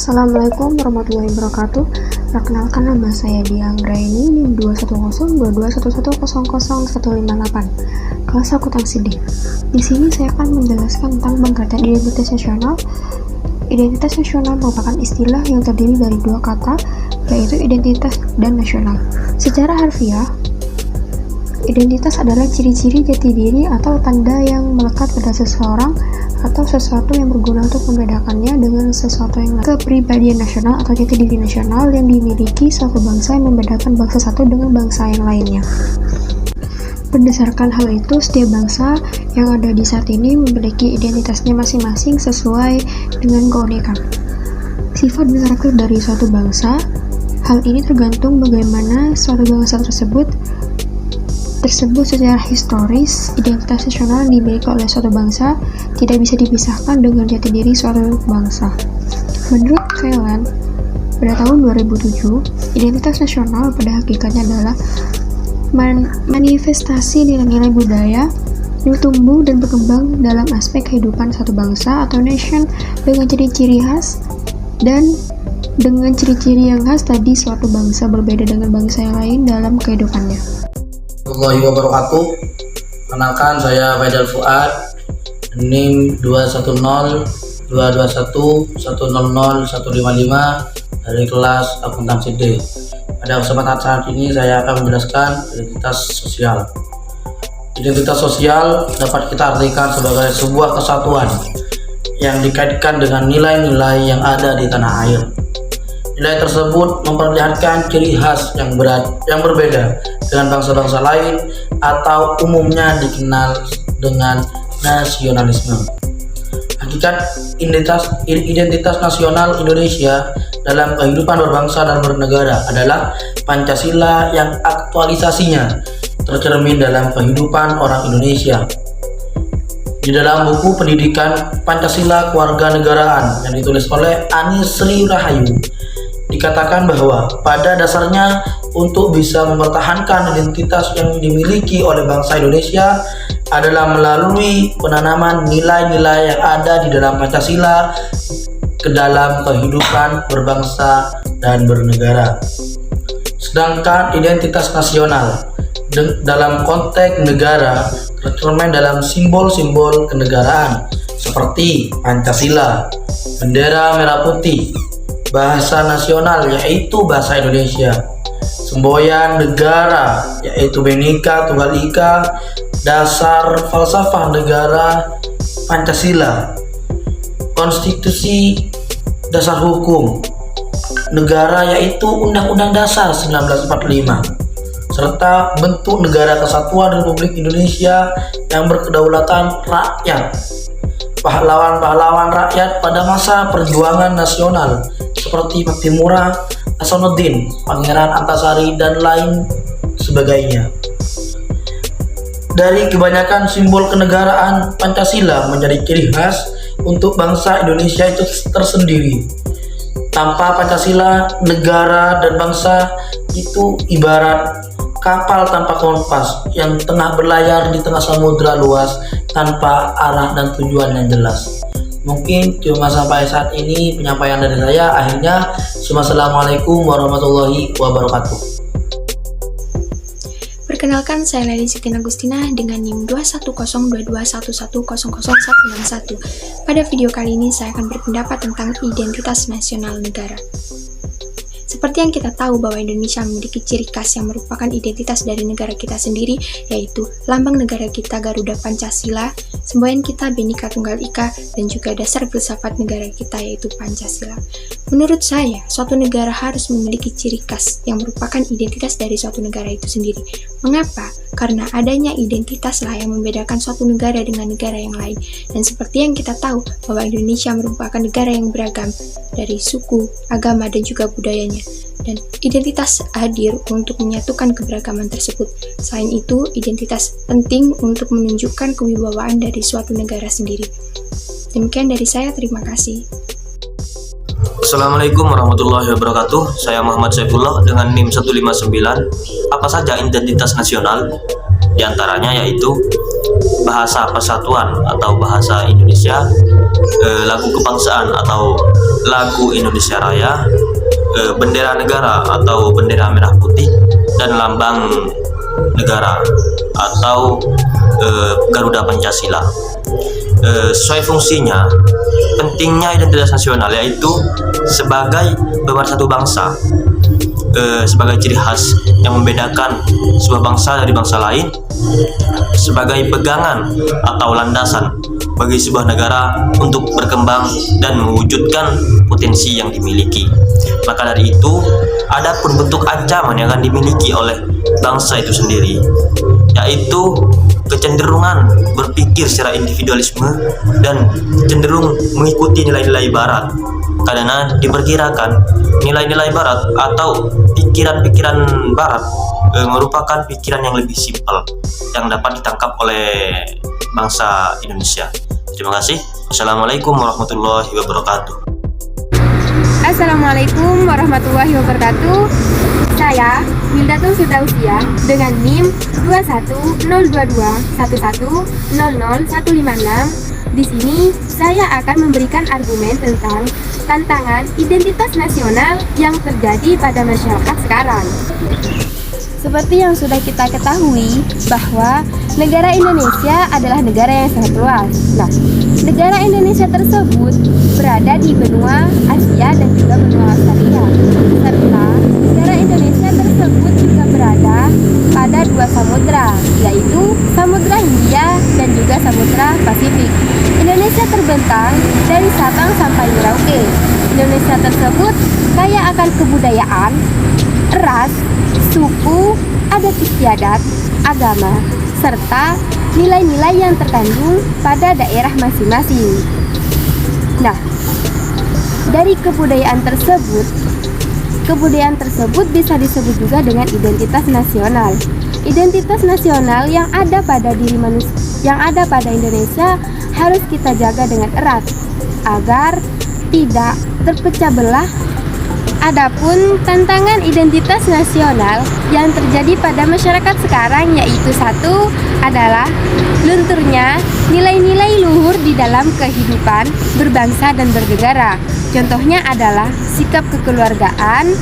Assalamualaikum warahmatullahi wabarakatuh. Perkenalkan, nama saya Dianggraini, NIM 2102211000158, kelas akuntansi D. Di sini saya akan menjelaskan tentang pengertian identitas nasional. Identitas nasional merupakan istilah yang terdiri dari dua kata, yaitu identitas dan nasional. Secara harfiah, identitas adalah ciri-ciri jati diri atau tanda yang melekat pada seseorang atau sesuatu yang berguna untuk membedakannya dengan sesuatu yang lain. Kepribadian nasional atau jati diri nasional yang dimiliki suatu bangsa yang membedakan bangsa satu dengan bangsa yang lainnya. Berdasarkan hal itu, setiap bangsa yang ada di saat ini memiliki identitasnya masing-masing sesuai dengan keunikan sifat dan karakter dari suatu bangsa. Hal ini tergantung bagaimana suatu bangsa tersebut secara historis. Identitas nasional yang dimiliki oleh suatu bangsa tidak bisa dipisahkan dengan jati diri suatu bangsa. Menurut Thailand, pada tahun 2007, identitas nasional pada hakikatnya adalah manifestasi nilai-nilai budaya yang tumbuh dan berkembang dalam aspek kehidupan satu bangsa atau nation dengan ciri-ciri khas, dan dengan ciri-ciri yang khas tadi suatu bangsa berbeda dengan bangsa yang lain dalam kehidupannya. Warahmatullahi wabarakatuh. Kenalkan, saya Faidal Fuad, NIM 2102211000155 dari kelas akuntansi D. Pada kesempatan saat ini saya akan menjelaskan identitas sosial. Identitas sosial dapat kita artikan sebagai sebuah kesatuan yang dikaitkan dengan nilai-nilai yang ada di tanah air. Nilai tersebut memperlihatkan ciri khas yang berbeda dengan bangsa-bangsa lain atau umumnya dikenal dengan nasionalisme. Hakikat identitas nasional Indonesia dalam kehidupan berbangsa dan bernegara adalah Pancasila yang aktualisasinya tercermin dalam kehidupan orang Indonesia. Di dalam buku pendidikan Pancasila Kewarganegaraan yang ditulis oleh Ani Sri Rahayu, dikatakan bahwa pada dasarnya untuk bisa mempertahankan identitas yang dimiliki oleh bangsa Indonesia adalah melalui penanaman nilai-nilai yang ada di dalam Pancasila ke dalam kehidupan berbangsa dan bernegara. Sedangkan identitas nasional dalam konteks negara tercermin dalam simbol-simbol kenegaraan seperti Pancasila, bendera merah putih, bahasa nasional yaitu bahasa Indonesia, semboyan negara yaitu Bhinneka Tunggal Ika, dasar falsafah negara Pancasila, konstitusi dasar hukum negara yaitu Undang-Undang Dasar 1945, serta bentuk negara kesatuan Republik Indonesia yang berkedaulatan rakyat, pahlawan-pahlawan rakyat pada masa perjuangan nasional seperti Pakti Murah, Hasanuddin, Pangeran Antasari, dan lain sebagainya. Dari kebanyakan simbol kenegaraan, Pancasila menjadi ciri khas untuk bangsa Indonesia itu tersendiri. Tanpa Pancasila, negara dan bangsa itu ibarat kapal tanpa kompas yang tengah berlayar di tengah samudra luas tanpa arah dan tujuan yang jelas. Mungkin cuma sampai saat ini penyampaian dari saya. Akhirnya, Assalamualaikum warahmatullahi wabarakatuh. Perkenalkan, saya Leli Siti Agustina dengan NIM 2102211000161. Pada video kali ini saya akan berpendapat tentang identitas nasional negara. Seperti yang kita tahu bahwa Indonesia memiliki ciri khas yang merupakan identitas dari negara kita sendiri, yaitu lambang negara kita Garuda Pancasila, semboyan kita Bhinneka Tunggal Ika, dan juga dasar filsafat negara kita yaitu Pancasila. Menurut saya, suatu negara harus memiliki ciri khas yang merupakan identitas dari suatu negara itu sendiri. Mengapa? Karena adanya identitaslah yang membedakan suatu negara dengan negara yang lain. Dan seperti yang kita tahu bahwa Indonesia merupakan negara yang beragam dari suku, agama, dan juga budayanya. Dan identitas hadir untuk menyatukan keberagaman tersebut. Selain itu, identitas penting untuk menunjukkan kewibawaan dari suatu negara sendiri. Demikian dari saya, terima kasih. Assalamualaikum warahmatullahi wabarakatuh. Saya Muhammad Saifullah dengan NIM 159. Apa saja identitas nasional? Di antaranya yaitu bahasa persatuan atau bahasa Indonesia, lagu kebangsaan atau lagu Indonesia Raya, bendera negara atau bendera merah putih, dan lambang negara atau Garuda Pancasila. Sesuai fungsinya, pentingnya identitas nasional yaitu sebagai pemersatu bangsa, sebagai ciri khas yang membedakan sebuah bangsa dari bangsa lain, sebagai pegangan atau landasan bagi sebuah negara untuk berkembang dan mewujudkan potensi yang dimiliki. Maka dari itu, adapun bentuk ancaman yang akan dimiliki oleh bangsa itu sendiri, yaitu kecenderungan berpikir secara individualisme dan cenderung mengikuti nilai-nilai barat, karena diperkirakan nilai-nilai barat atau pikiran-pikiran barat merupakan pikiran yang lebih simpel yang dapat ditangkap oleh bangsa Indonesia. Terima kasih. Wassalamualaikum warahmatullahi wabarakatuh. Assalamualaikum warahmatullahi wabarakatuh. Saya Mildatun Firdausia dengan NIM 2102211000156. Di sini saya akan memberikan argumen tentang tantangan identitas nasional yang terjadi pada masyarakat sekarang. Seperti yang sudah kita ketahui bahwa negara Indonesia adalah negara yang sangat luas. Nah, negara Indonesia tersebut berada di benua Asia dan juga benua Australia. Serta negara Indonesia tersebut juga berada pada dua samudra, yaitu Samudra Hindia dan juga Samudra Pasifik. Indonesia terbentang dari Sabang sampai Merauke. Indonesia tersebut kaya akan kebudayaan, ras, suku, adat istiadat, agama, serta nilai-nilai yang terkandung pada daerah masing-masing. Nah, dari kebudayaan tersebut bisa disebut juga dengan identitas nasional. Identitas nasional yang ada pada diri manusia, yang ada pada Indonesia harus kita jaga dengan erat agar tidak terpecah belah. Adapun tantangan identitas nasional yang terjadi pada masyarakat sekarang yaitu satu adalah lunturnya nilai-nilai luhur di dalam kehidupan berbangsa dan bernegara. Contohnya adalah sikap kekeluargaan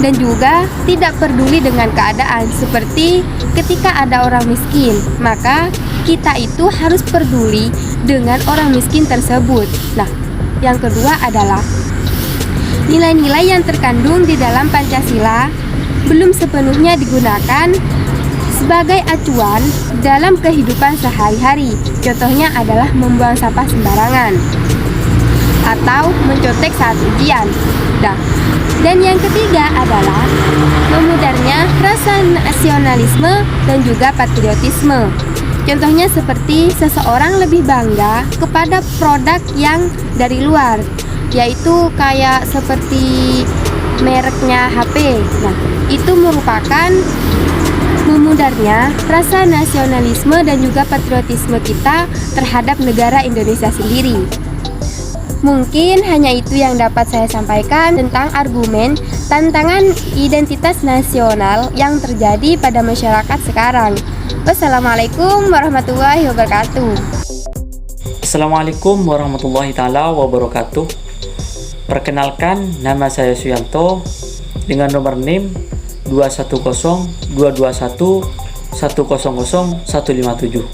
dan juga tidak peduli dengan keadaan, seperti ketika ada orang miskin, maka kita itu harus peduli dengan orang miskin tersebut. Nah, yang kedua adalah nilai-nilai yang terkandung di dalam Pancasila belum sepenuhnya digunakan sebagai acuan dalam kehidupan sehari-hari. Contohnya adalah membuang sampah sembarangan atau mencontek saat ujian. Dan yang ketiga adalah memudarnya rasa nasionalisme dan juga patriotisme. Contohnya seperti seseorang lebih bangga kepada produk yang dari luar, yaitu kayak seperti mereknya HP. Nah, itu merupakan memudarnya rasa nasionalisme dan juga patriotisme kita terhadap negara Indonesia sendiri. Mungkin hanya itu yang dapat saya sampaikan tentang argumen tantangan identitas nasional yang terjadi pada masyarakat sekarang. Wassalamualaikum warahmatullahi wabarakatuh. Assalamualaikum warahmatullahi taala wabarakatuh. Perkenalkan, nama saya Suyanto dengan nomor NIM 2102211000157.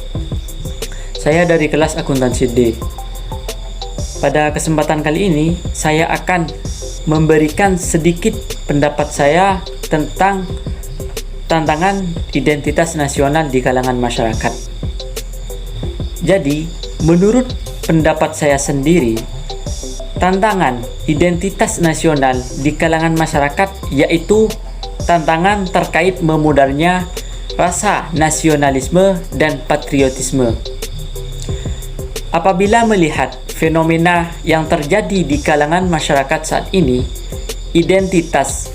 Saya dari kelas akuntansi D. Pada kesempatan kali ini, saya akan memberikan sedikit pendapat saya tentang tantangan identitas nasional di kalangan masyarakat. Jadi, menurut pendapat saya sendiri, tantangan identitas nasional di kalangan masyarakat yaitu tantangan terkait memudarnya rasa nasionalisme dan patriotisme. Apabila melihat fenomena yang terjadi di kalangan masyarakat saat ini, identitas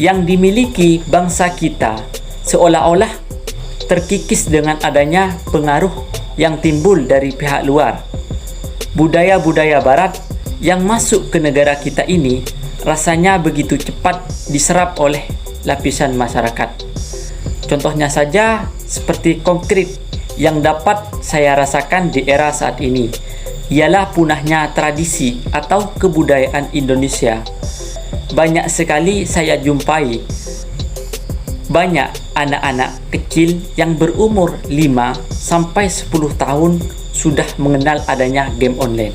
yang dimiliki bangsa kita seolah-olah terkikis dengan adanya pengaruh yang timbul dari pihak luar. Budaya-budaya barat yang masuk ke negara kita ini rasanya begitu cepat diserap oleh lapisan masyarakat. Contohnya saja seperti konkret yang dapat saya rasakan di era saat ini ialah punahnya tradisi atau kebudayaan Indonesia. Banyak sekali saya jumpai banyak anak-anak kecil yang berumur 5-10 tahun sudah mengenal adanya game online.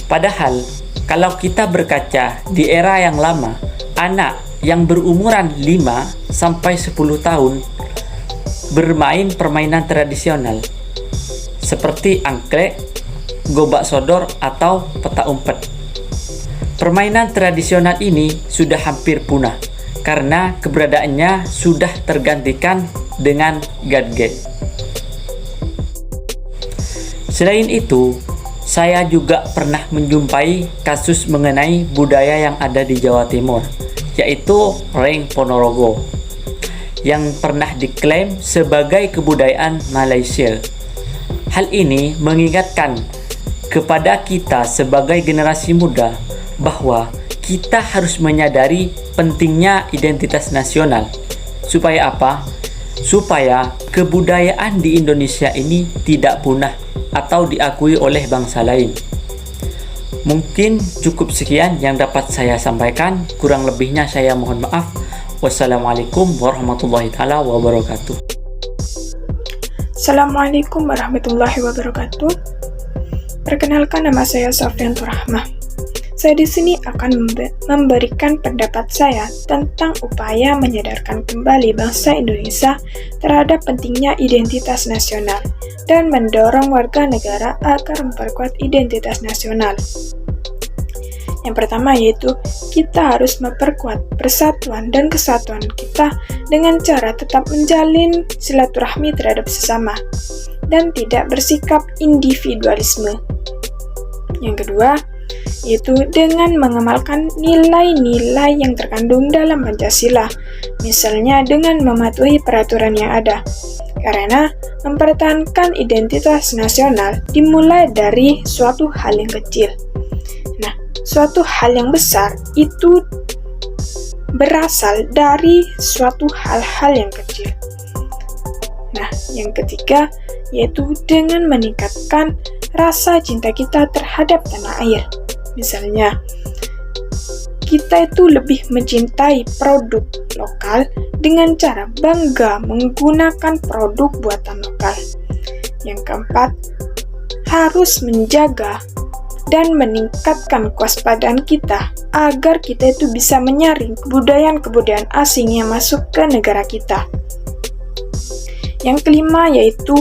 Padahal kalau kita berkaca di era yang lama, anak yang berumuran 5-10 tahun bermain permainan tradisional seperti angklek, gobak sodor, atau peta umpet. Permainan tradisional ini sudah hampir punah karena keberadaannya sudah tergantikan dengan gadget. Selain itu, saya juga pernah menjumpai kasus mengenai budaya yang ada di Jawa Timur, yaitu Reng Ponorogo, yang pernah diklaim sebagai kebudayaan Malaysia. Hal ini mengingatkan kepada kita sebagai generasi muda bahwa kita harus menyadari pentingnya identitas nasional. Supaya apa? Supaya kebudayaan di Indonesia ini tidak punah atau diakui oleh bangsa lain. Mungkin cukup sekian yang dapat saya sampaikan. Kurang lebihnya saya mohon maaf. Wassalamualaikum warahmatullahi taala wabarakatuh. Assalamualaikum warahmatullahi wabarakatuh. Perkenalkan, nama saya Sofyantur Rahmah. Saya di sini akan memberikan pendapat saya tentang upaya menyadarkan kembali bangsa Indonesia terhadap pentingnya identitas nasional dan mendorong warga negara agar memperkuat identitas nasional. Yang pertama yaitu kita harus memperkuat persatuan dan kesatuan kita dengan cara tetap menjalin silaturahmi terhadap sesama dan tidak bersikap individualisme. Yang kedua yaitu dengan mengamalkan nilai-nilai yang terkandung dalam Pancasila, misalnya dengan mematuhi peraturan yang ada. Karena mempertahankan identitas nasional dimulai dari suatu hal yang kecil. Nah, suatu hal yang besar itu berasal dari suatu hal-hal yang kecil. Nah, yang ketiga yaitu dengan meningkatkan rasa cinta kita terhadap tanah air. Misalnya, kita itu lebih mencintai produk lokal dengan cara bangga menggunakan produk buatan lokal. Yang keempat, harus menjaga dan meningkatkan kewaspadaan kita agar kita itu bisa menyaring kebudayaan-kebudayaan asing yang masuk ke negara kita. Yang kelima yaitu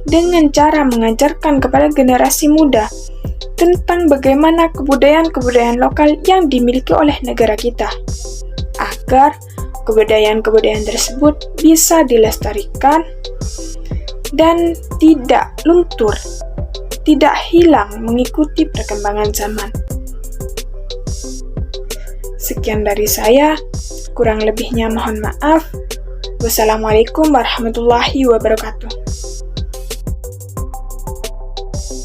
dengan cara mengajarkan kepada generasi muda tentang bagaimana kebudayaan-kebudayaan lokal yang dimiliki oleh negara kita, agar kebudayaan-kebudayaan tersebut bisa dilestarikan dan tidak luntur, tidak hilang mengikuti perkembangan zaman. Sekian dari saya, kurang lebihnya mohon maaf. Wassalamualaikum warahmatullahi wabarakatuh.